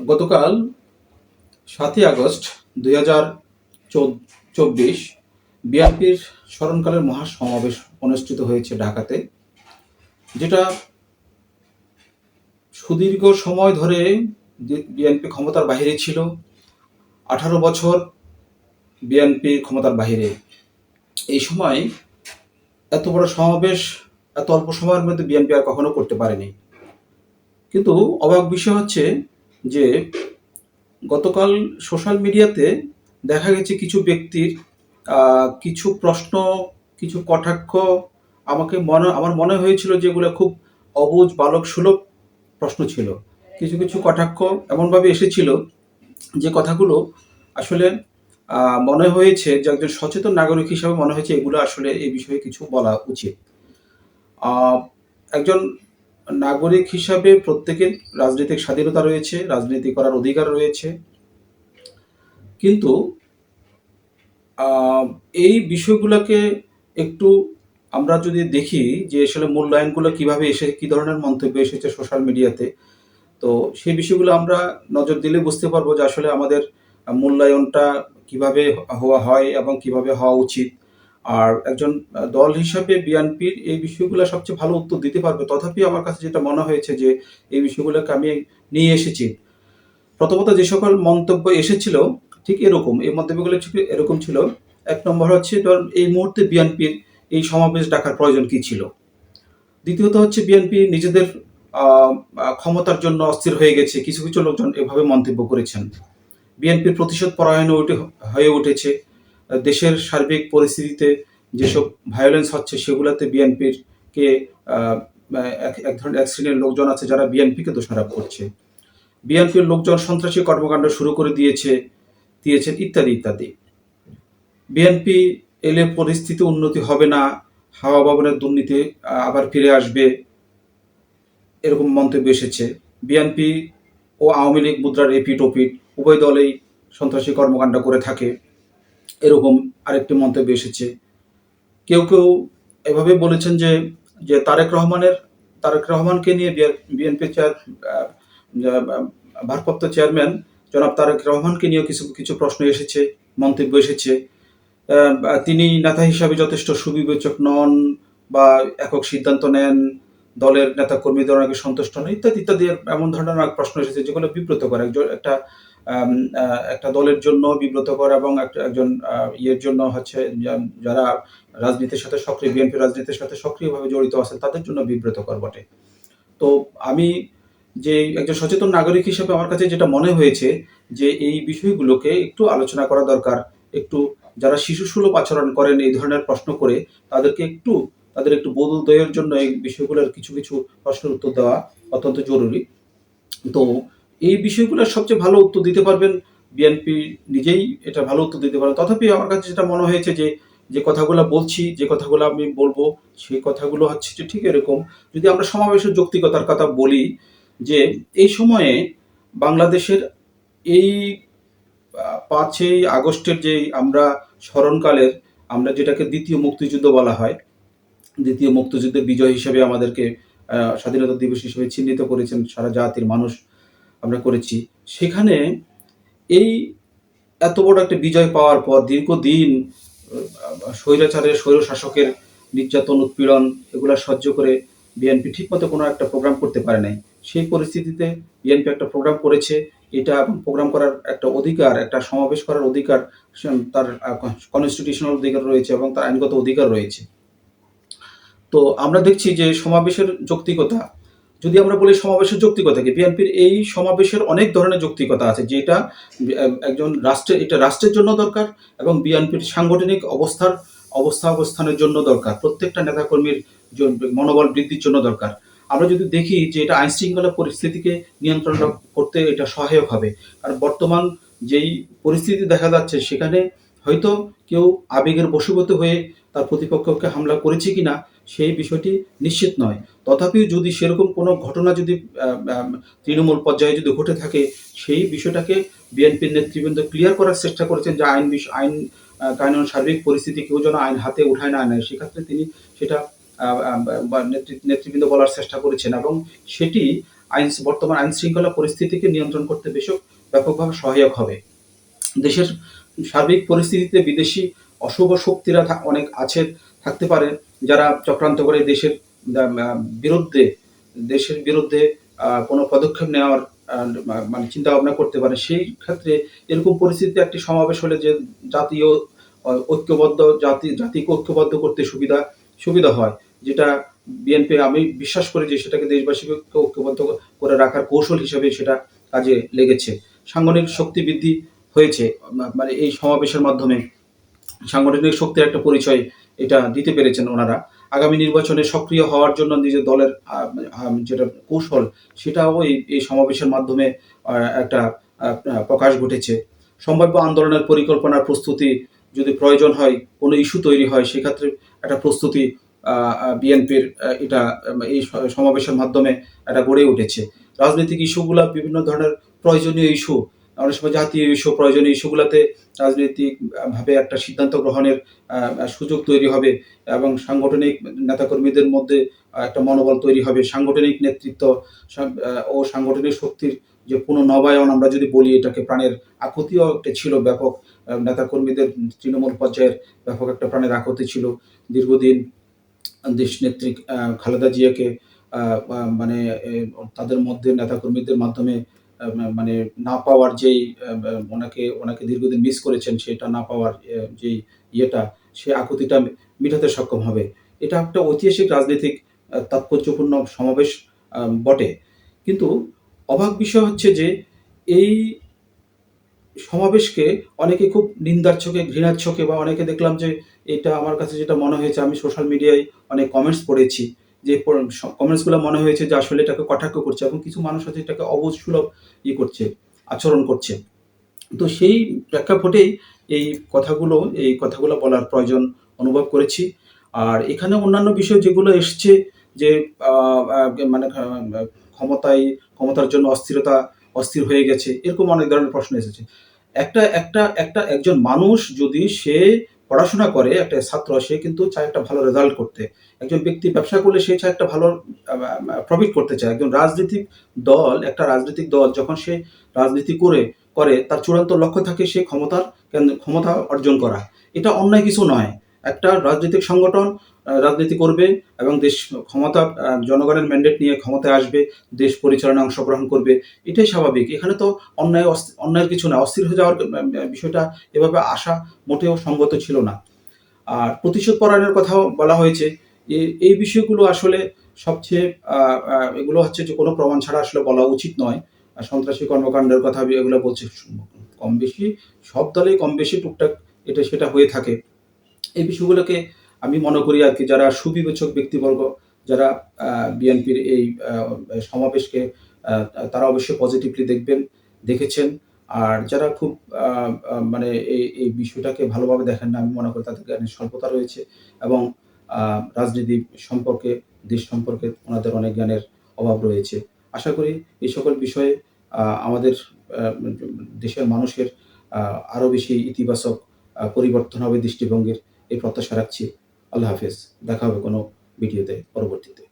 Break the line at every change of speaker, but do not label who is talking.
গতকাল ৭ই আগস্ট ২০২৪ বিএনপির স্মরণকালের মহাসমাবেশ অনুষ্ঠিত হয়েছে ঢাকাতে, যেটা সুদীর্ঘ সময় ধরে বিএনপি ক্ষমতার বাহিরে ছিল। 18 বছর বিএনপি ক্ষমতার বাহিরে। এই সময় এত বড় সমাবেশ এত অল্প সময়ের মধ্যে বিএনপি আর কখনো করতে পারেনি। কিন্তু অবাক বিষয় হচ্ছে যে গতকাল সোশ্যাল মিডিয়াতে দেখা গেছে কিছু ব্যক্তির কিছু প্রশ্ন, কিছু কটাক্ষ আমার মনে হয়েছিল যেগুলো খুব অবুঝ বালক সুলভ প্রশ্ন ছিল। কিছু কিছু কটাক্ষ এমনভাবে এসেছিল যে কথাগুলো আসলে মনে হয়েছে যে একজন সচেতন নাগরিক হিসাবে মনে হয়েছে এগুলো আসলে এই বিষয়ে কিছু বলা উচিত। একজন নাগরিক হিসাবে প্রত্যেকের রাজনৈতিক স্বাধীনতা রয়েছে, রাজনীতি করার অধিকার রয়েছে, কিন্তু এই বিষয়গুলোকে একটু আমরা যদি দেখি যে আসলে মূল্যায়নগুলো কিভাবে কী ধরনের মন্তব্য এসেছে সোশ্যাল মিডিয়াতে, তো সেই বিষয়গুলো আমরা নজর দিলে বুঝতে পারবো যে আসলে আমাদের মূল্যায়নটা কিভাবে হওয়া হয় এবং কিভাবে হওয়া উচিত। আর একজন দল হিসাবে বিএনপির এই বিষয়গুলো সবচেয়ে ভালো উত্তর দিতে পারবে। তথাপি আমার কাছে যেটা মনে হয়েছে যে এই বিষয়গুলোকে আমি নিয়ে এসেছি। প্রথমত যে সকল মন্তব্য এসেছিল ঠিক এরকম, এই মন্তব্যগুলো এরকম ছিল। ১ নম্বর হচ্ছে, এই মুহূর্তে বিএনপির এই সমাবেশ ডাকার প্রয়োজন কি ছিল। দ্বিতীয়ত হচ্ছে, বিএনপি নিজেদের ক্ষমতার জন্য অস্থির হয়ে গেছে, কিছু কিছু লোকজন এভাবে মন্তব্য করেছেন। বিএনপির প্রতিশোধ পরায়ণ হয়ে উঠেছে। দেশের সার্বিক পরিস্থিতিতে যেসব ভায়োলেন্স হচ্ছে সেগুলোতে বিএনপির কে এক ধরনের এক শ্রেণীর লোকজন আছে যারা বিএনপিকে দোষারোপ করছে। বিএনপির লোকজন সন্ত্রাসী কর্মকাণ্ড শুরু করে দিয়েছেন ইত্যাদি ইত্যাদি। বিএনপি এলে পরিস্থিতি উন্নতি হবে না, হাওয়া ভবনের দুর্নীতি আবার ফিরে আসবে, এরকম মন্তব্য এসেছে। বিএনপি ও আওয়ামী লীগ মুদ্রার এপিঠ ওপিঠ, উভয় দলেই সন্ত্রাসী কর্মকাণ্ড করে থাকে, এরকম আরেকটি মন্তব্য এসেছে। কেউ কেউ এভাবে বলেছেন যে তারেক রহমানকে নিয়ে বিএনপি ভারপ্রাপ্ত চেয়ারম্যান জনাব তারেক রহমানকে নিয়েও কিছু কিছু প্রশ্ন এসেছে, মন্তব্য এসেছে। তিনি নেতা হিসাবে যথেষ্ট সুবিবেচক নন বা একক সিদ্ধান্ত নেন, দলের নেতা কর্মীদের অনেকে সন্তুষ্ট নন, ইত্যাদি ইত্যাদি এমন ধরনের প্রশ্ন এসেছে যেগুলো বিব্রত করে একটা দলের জন্য বিব্রতকর এবং একজন ইয়ের জন্য হচ্ছে যারা রাজনীতির সাথে সক্রিয়, বিএনপি রাজনীতির সাথে সক্রিয়ভাবে জড়িত আছেন তাদের জন্য বিব্রতকর বটে। তো আমি যে একজন সচেতন নাগরিক হিসেবে আমার কাছে যেটা মনে হয়েছে যে এই বিষয়গুলোকে একটু আলোচনা করা দরকার। একটু যারা শিশুসুলভ আচরণ করেন এই ধরনের প্রশ্ন করে তাদের একটু বোধোদয়ের জন্য এই বিষয়গুলোর কিছু কিছু প্রশ্নের উত্তর দেওয়া অত্যন্ত জরুরি। তো এই বিষয়গুলোর সবচেয়ে ভালো উত্তর দিতে পারবেন বিএনপি নিজেই, এটা ভালো উত্তর দিতে পারেন। তথাপি আমার কাছে যেটা মনে হয়েছে যে কথাগুলো বলছি, যে কথাগুলো আমি বলবো, সেই কথাগুলো হচ্ছে যে ঠিক এরকম। যদি আমরা সমাবেশের যৌক্তিকতার কথা বলি, যে এই সময়ে বাংলাদেশের এই 5ই আগস্টের যে আমরা স্মরণকালের, আমরা যেটাকে দ্বিতীয় মুক্তিযুদ্ধ বলা হয়, দ্বিতীয় মুক্তিযুদ্ধের বিজয় হিসেবে আমাদেরকে স্বাধীনতা দিবস হিসেবে চিহ্নিত করেছেন সারা জাতির মানুষ, আমরা করেছি। সেখানে এই এত বড় একটা বিজয় পাওয়ার পর দীর্ঘদিন স্বৈর শাসকের নির্যাতন, উৎপীড়ন এগুলো সহ্য করে বিএনপি ঠিকমতো কোনো একটা প্রোগ্রাম করতে পারে নাই। সেই পরিস্থিতিতে বিএনপি একটা প্রোগ্রাম করেছে। এটা প্রোগ্রাম করার একটা অধিকার, একটা সমাবেশ করার অধিকার তার কনস্টিটিউশনাল অধিকার রয়েছে এবং তার আইনগত অধিকার রয়েছে। তো আমরা দেখছি যে সমাবেশের যৌক্তিকতা, যদি আমরা বলি সমাবেশের যৌক্তিকতা কি, বিএনপির এই সমাবেশের অনেক ধরনের যৌক্তিকতা আছে, যেটা একজন রাষ্ট্রের জন্য দরকার এবং বিএনপির সাংগঠনিক অবস্থানের জন্য দরকার, প্রত্যেকটা নেতাকর্মীর মনোবল বৃদ্ধির জন্য দরকার। আমরা যদি দেখি যে এটা আইন শৃঙ্খলা পরিস্থিতিকে নিয়ন্ত্রণ করতে এটা সহায়ক হবে। আর বর্তমান যেই পরিস্থিতি দেখা যাচ্ছে সেখানে হয়তো কেউ আবেগের বশীভূত হয়ে তার প্রতিপক্ষকে হামলা করেছে কিনা সেই বিষয়টি নিশ্চিত নয়। তথাপিও যদি সেরকম কোনো ঘটনা যদি তৃণমূল পর্যায়ে যদি ঘটে থাকে, সেই বিষয়টাকে বিএনপির নেতৃবৃন্দ ক্লিয়ার করার চেষ্টা করেছেন যে আইন কানুন সার্বিক পরিস্থিতি কেউ যেন আইন হাতে উঠায় না নেয়, সেক্ষেত্রে তিনি সেটা নেতৃবৃন্দ বলার চেষ্টা করেছেন এবং সেটি বর্তমান আইন শৃঙ্খলা পরিস্থিতিকে নিয়ন্ত্রণ করতে ব্যাপকভাবে সহায়ক হবে। দেশের সার্বিক পরিস্থিতিতে বিদেশি অশুভ শক্তিরা অনেক থাকতে পারে, যারা চক্রান্ত করে বিরুদ্ধে দেশের বিরুদ্ধে কোনো পদক্ষেপ নেওয়ার মানে চিন্তা ভাবনা করতে পারে। সেই ক্ষেত্রে এরকম পরিস্থিতিতে একটি সমাবেশ হলে যে জাতীয় জাতিকে ঐক্যবদ্ধ করতে সুবিধা হয়, যেটা বিএনপি, আমি বিশ্বাস করি যে সেটাকে দেশবাসীকে ঐক্যবদ্ধ করে রাখার কৌশল হিসেবে সেটা কাজে লেগেছে। সাংগঠনিক শক্তি বৃদ্ধি হয়েছে, মানে এই সমাবেশের মাধ্যমে সাংগঠনিক শক্তির একটা পরিচয় এটা দিতে পেরেছেন ওনারা। আগামী নির্বাচনে সক্রিয় হওয়ার জন্য নিজের দলের যেটা কৌশল, সেটাও এই সমাবেশের মাধ্যমে একটা প্রকাশ ঘটেছে। সম্ভাব্য আন্দোলনের পরিকল্পনার প্রস্তুতি, যদি প্রয়োজন হয় কোনো ইস্যু তৈরি হয়, সেক্ষেত্রে একটা প্রস্তুতি বিএনপির এটা এই সমাবেশের মাধ্যমে এটা গড়ে উঠেছে। রাজনৈতিক ইস্যুগুলা বিভিন্ন ধরনের প্রয়োজনীয় ইস্যু, অনেক সময় জাতীয় ইস্যু, প্রয়োজনীয় ইস্যুগুলোতে রাজনৈতিকভাবে একটা সিদ্ধান্ত গ্রহণের সুযোগ তৈরি হবে এবং সাংগঠনিক নেতাকর্মীদের মধ্যে একটা মনোবল তৈরি হবে। সাংগঠনিক নেতৃত্ব ও সাংগঠনিক শক্তির যে পুনর্নবায়ন, আমরা যদি বলি, এটাকে প্রাণের আকুতিও একটা ছিল ব্যাপক। নেতাকর্মীদের তৃণমূল পর্যায়ের ব্যাপক একটা প্রাণের আকুতি ছিল। দীর্ঘদিন দেশনেত্রী খালেদা জিয়াকে মানে তাদের মধ্যে নেতাকর্মীদের মাধ্যমে মানে না পাওয়ার যেই ওনাকে দীর্ঘদিন মিস করেছেন, সেটা না পাওয়ার যেই সে আকুতিটা মিটাতে সক্ষম হবে। এটা একটা ঐতিহাসিক রাজনৈতিক তাৎপর্যপূর্ণ সমাবেশ বটে। কিন্তু অবাক বিষয় হচ্ছে যে এই সমাবেশকে অনেকে খুব নিন্দার চোখে, ঘৃণার চোখে, বা অনেকে দেখলাম যে এটা আমার কাছে যেটা মনে হয়েছে, আমি সোশ্যাল মিডিয়ায় অনেক কমেন্টস পড়েছি, যে কমেন্টসগুলো মনে হয়েছে যে আসলে এটাকে কটাক্ষ করছে, এবং কিছু মানুষ আছে এটাকে অবুঝসুলভ করছে, আচরণ করছে। তো সেই প্রেক্ষাপটেই এই কথাগুলো বলার প্রয়োজন অনুভব করেছি। আর এখানে অন্যান্য বিষয় যেগুলো এসছে, যে মানে ক্ষমতার জন্য অস্থির হয়ে গেছে, এরকম অনেক ধরনের প্রশ্ন এসেছে। একজন মানুষ যদি সে পড়াশোনা করে, একটা ছাত্র, সে কিন্তু চায় একটা ভালো রেজাল্ট করতে। একজন ব্যক্তি ব্যবসা করলে সে চায় একটা ভালো প্রফিট করতে চায়। একটা রাজনৈতিক দল যখন সে রাজনীতি করে তার চূড়ান্ত লক্ষ্য থাকে সে ক্ষমতা অর্জন করা। এটা অন্যায় কিছু নয়। একটা রাজনৈতিক সংগঠন রাজনীতি করবে এবং জনগণের ম্যান্ডেট নিয়ে ক্ষমতায় আসবে, দেশ পরিচালনায় অংশগ্রহণ করবে, এটাই স্বাভাবিক। এখানে তো অন্যায়ের কিছু না। অস্থির হয়ে যাওয়ার বিষয়টা এভাবে আসা মোটেও সঙ্গত ছিল না। আর প্রতিশোধ পরায়ণের কথাও বলা হয়েছে। এই বিষয়গুলো আসলে সবচেয়ে এগুলো হচ্ছে যে কোনো প্রমাণ ছাড়া আসলে বলা উচিত নয়। সন্ত্রাসী কর্মকাণ্ডের কথা এগুলো বলছে, কম বেশি সব দলেই কম বেশি টুকটাক এটা সেটা হয়ে থাকে। এই বিষয়গুলোকে আমি মনে করি আর কি, যারা সুবিবেচক ব্যক্তিবর্গ, যারা বিএনপির এই সমাবেশকে তারা অবশ্যই পজিটিভলি দেখেছেন। আর যারা খুব মানে এই বিষয়টাকে ভালোভাবে দেখেন না, আমি মনে করি তাদের জ্ঞানের স্বল্পতা রয়েছে, এবং রাজনীতি সম্পর্কে, দেশ সম্পর্কে ওনাদের অনেক জ্ঞানের অভাব রয়েছে। আশা করি এই সকল বিষয়ে আমাদের দেশের মানুষের আরও বেশি ইতিবাচক পরিবর্তন হবে দৃষ্টিভঙ্গির, এই প্রত্যাশা রাখছি। আল্লাহ হাফেজ। দেখা হবে কোনো ভিডিওতে পরবর্তীতে।